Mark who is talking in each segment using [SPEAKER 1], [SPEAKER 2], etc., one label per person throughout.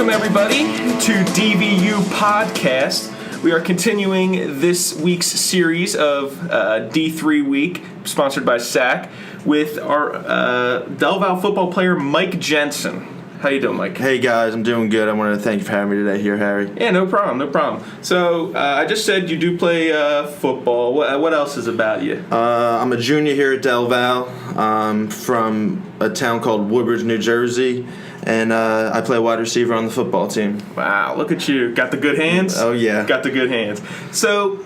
[SPEAKER 1] Welcome, everybody, to DVU Podcast. We are continuing this week's series of D3 Week, sponsored by SAC, with our DelVal Football player, Mike Jensen. How you doing, Mike?
[SPEAKER 2] Hey, guys. I'm doing good. I wanted to thank you for having me today here, Harry.
[SPEAKER 1] Yeah, no problem. So, I just said you do play football. What else is about you?
[SPEAKER 2] I'm a junior here at DelVal from a town called Woodbridge, New Jersey, and I play wide receiver on the football team.
[SPEAKER 1] Wow, look at you. Got the good hands?
[SPEAKER 2] Oh, yeah.
[SPEAKER 1] Got the good hands. So,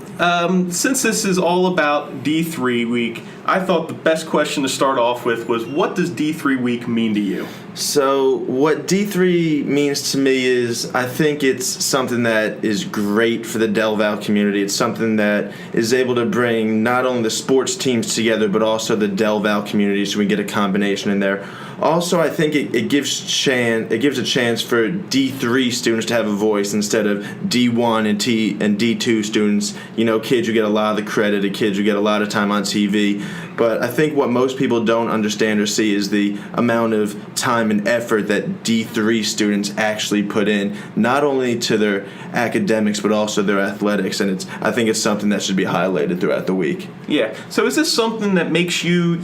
[SPEAKER 1] since this is all about D3 Week, I thought the best question to start off with was, what does D3 Week mean to you?
[SPEAKER 2] So what D3 means to me is, I think it's something that is great for the DelVal community. It's something that is able to bring not only the sports teams together, but also the DelVal community, so we get a combination in there. Also, I think it gives a chance for D3 students to have a voice instead of D1 and D2 students. You know, kids who get a lot of the credit, kids who get a lot of time on TV. But I think what most people don't understand or see is the amount of time and effort that D3 students actually put in, not only to their academics but also their athletics, and I think it's something that should be highlighted throughout the week.
[SPEAKER 1] Yeah. So is this something that makes you,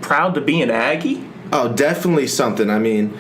[SPEAKER 1] proud to be an Aggie?
[SPEAKER 2] Oh, definitely something. I mean,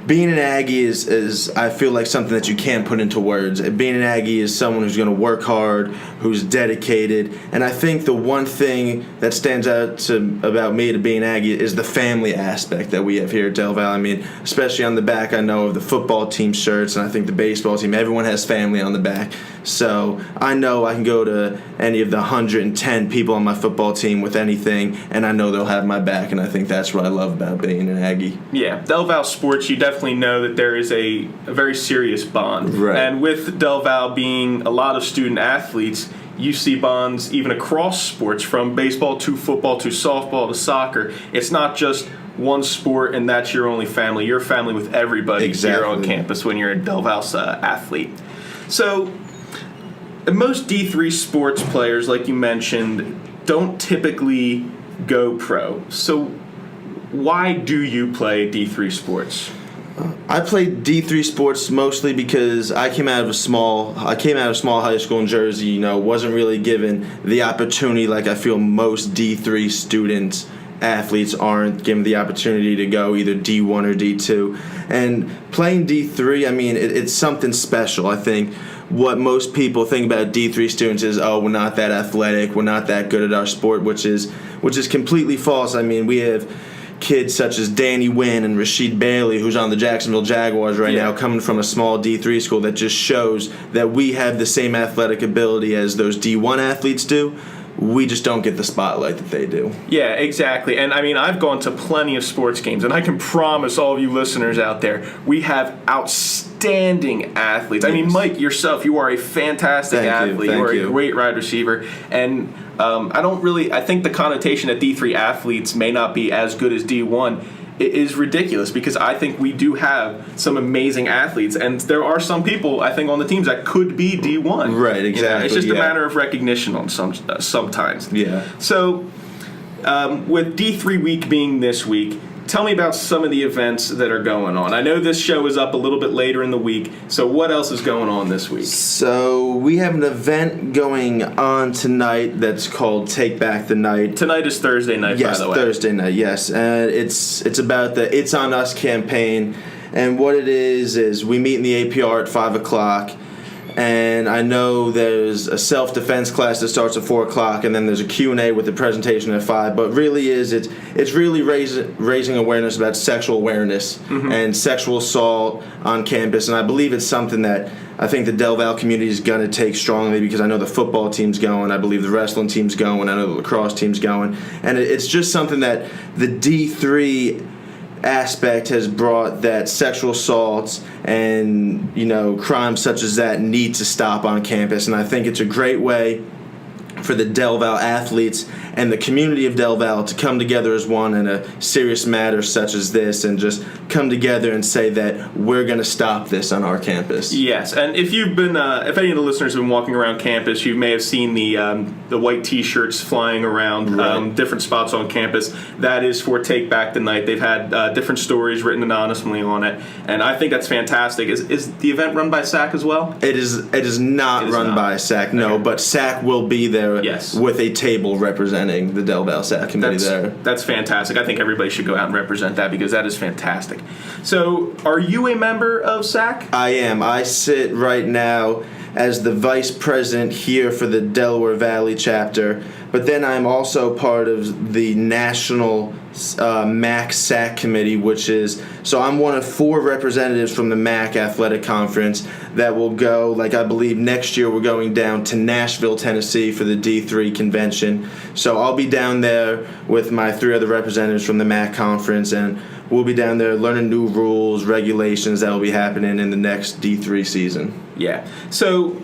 [SPEAKER 2] being an Aggie is I feel like something that you can't put into words. Being an Aggie is someone who's going to work hard, who's dedicated, and I think the one thing that stands out about me to being an Aggie is the family aspect that we have here at DelVal. I mean, especially on the back, I know of the football team shirts, and I think the baseball team, everyone has family on the back. So I know I can go to any of the 110 people on my football team with anything, and I know they'll have my back, and I think that's what I love about being an Aggie.
[SPEAKER 1] Yeah, DelVal Sports, you definitely know that there is a very serious bond.
[SPEAKER 2] Right.
[SPEAKER 1] And with DelVal being a lot of student athletes, you see bonds even across sports, from baseball to football to softball to soccer. It's not just one sport and that's your only family. You're family with everybody here on campus when you're a DelVal athlete. So most D3 sports players, like you mentioned, don't typically go pro. So why do you play D3 sports?
[SPEAKER 2] I played D3 sports mostly because I came out of a small high school in Jersey. Wasn't really given the opportunity like I feel most D3 students, athletes aren't given the opportunity to go either D1 or D2. And playing D3, I mean, it's something special. I think what most people think about D3 students is, oh, we're not that athletic, we're not that good at our sport, which is completely false. I mean, we have kids such as Danny Wynn and Rasheed Bailey, who's on the Jacksonville Jaguars right now, coming from a small D3 school, that just shows that we have the same athletic ability as those D1 athletes do. We just don't get the spotlight that they do. Yeah,
[SPEAKER 1] exactly. And I mean, I've gone to plenty of sports games, and I can promise all of you listeners out there, we have outstanding athletes. Yes. I mean, Mike, yourself, you are a fantastic athlete. You are a great wide receiver. And I think the connotation that D3 athletes may not be as good as D1 is ridiculous, because I think we do have some amazing athletes, and there are some people, I think, on the teams that could be D1.
[SPEAKER 2] Right, exactly.
[SPEAKER 1] It's just a matter of recognition on sometimes.
[SPEAKER 2] Yeah.
[SPEAKER 1] So, with D3 Week being this week, tell me about some of the events that are going on. I know this show is up a little bit later in the week, so what else is going on this week? So
[SPEAKER 2] we have an event going on tonight that's called Take Back the Night.
[SPEAKER 1] Tonight is Thursday night, by the way.
[SPEAKER 2] Yes, Thursday night, yes. And it's about the It's On Us campaign. And what it is we meet in the APR at 5 o'clock. And I know there's a self-defense class that starts at 4 o'clock, and then there's a Q&A with the presentation at 5. But really it's really raising awareness about sexual awareness and sexual assault on campus. And I believe it's something that I think the DelVal community is going to take strongly, because I know the football team's going, I believe the wrestling team's going, I know the lacrosse team's going. And it's just something that the D3 aspect has brought, that sexual assaults and crimes such as that need to stop on campus. And I think it's a great way for the DelVal athletes and the community of DelVal to come together as one in a serious matter such as this and just come together and say that we're going to stop this on our campus.
[SPEAKER 1] Yes, and if you've been, if any of the listeners have been walking around campus, you may have seen the white T-shirts flying around different spots on campus. That is for Take Back the Night. They've had different stories written anonymously on it, and I think that's fantastic. Is the event run by SAC as well?
[SPEAKER 2] It is not run by SAC, no, but SAC will be there with a table representing the DelVal SAC committee there.
[SPEAKER 1] That's fantastic. I think everybody should go out and represent that because that is fantastic. So, are you a member of SAC?
[SPEAKER 2] I am. I sit right now as the vice president here for the Delaware Valley chapter, but then I'm also part of the national MAC SAC committee, so I'm one of 4 representatives from the MAC Athletic Conference that will go, like I believe next year we're going down to Nashville, Tennessee for the D3 convention. So I'll be down there with my 3 other representatives from the MAC conference, and we'll be down there learning new rules, regulations that will be happening in the next D3 season.
[SPEAKER 1] Yeah. So,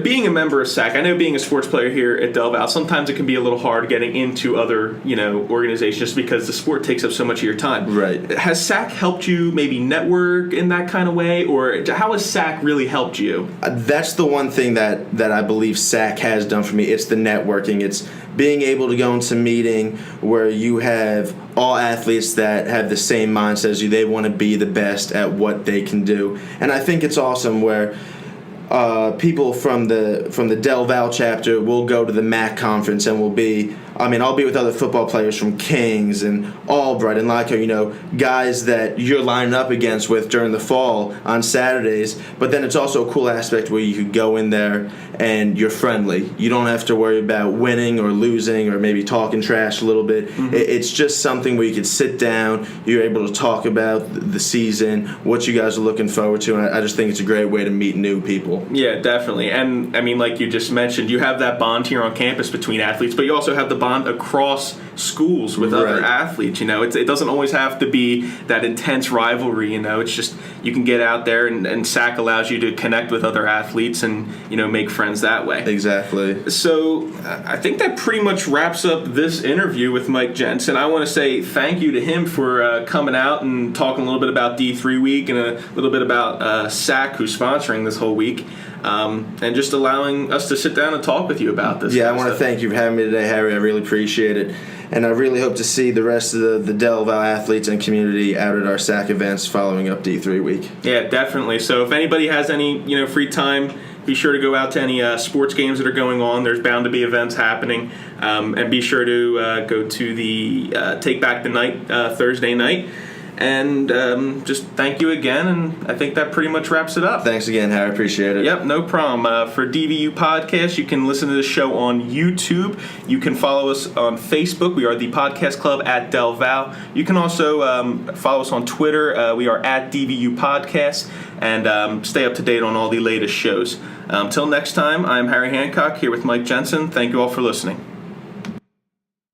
[SPEAKER 1] being a member of SAC, I know being a sports player here at DelVal, sometimes it can be a little hard getting into other, organizations just because the sport takes up so much of your time.
[SPEAKER 2] Right.
[SPEAKER 1] Has SAC helped you maybe network in that kind of way, or how has SAC really helped you?
[SPEAKER 2] That's the one thing that I believe SAC has done for me. It's the networking. It's being able to go into a meeting where you have all athletes that have the same mindset as you. They want to be the best at what they can do. And I think it's awesome where people from the DelVal chapter will go to the MAC conference and I'll be with other football players from Kings and Albright and Lyco, guys that you're lining up against with during the fall on Saturdays. But then it's also a cool aspect where you could go in there and you're friendly. You don't have to worry about winning or losing or maybe talking trash a little bit. Mm-hmm. It's just something where you can sit down, you're able to talk about the season, what you guys are looking forward to, and I just think it's a great way to meet new people.
[SPEAKER 1] Yeah, definitely. And, like you just mentioned, you have that bond here on campus between athletes, but you also have the bond across schools with other athletes. It doesn't always have to be that intense rivalry. It's just you can get out there, and SAC allows you to connect with other athletes and make friends that way.
[SPEAKER 2] Exactly.
[SPEAKER 1] So I think that pretty much wraps up this interview with Mike Jensen. I want to say thank you to him for coming out and talking a little bit about D3 week and a little bit about SAC, who's sponsoring this whole week. And just allowing us to sit down and talk with you about this.
[SPEAKER 2] Yeah, I want to thank you for having me today, Harry. I really appreciate it. And I really hope to see the rest of the DelVal athletes and community out at our SAC events following up D3 week.
[SPEAKER 1] Yeah, definitely. So if anybody has any free time, be sure to go out to any sports games that are going on. There's bound to be events happening. And be sure to go to the Take Back the Night Thursday night. And just thank you again, and I think that pretty much wraps it up.
[SPEAKER 2] Thanks again, Harry. Appreciate it.
[SPEAKER 1] Yep, no problem. For DVU Podcast, you can listen to the show on YouTube. You can follow us on Facebook. We are the Podcast Club at DelVal. You can also follow us on Twitter. We are at DVU Podcast, and stay up to date on all the latest shows. Till next time, I'm Harry Hancock here with Mike Jensen. Thank you all for listening.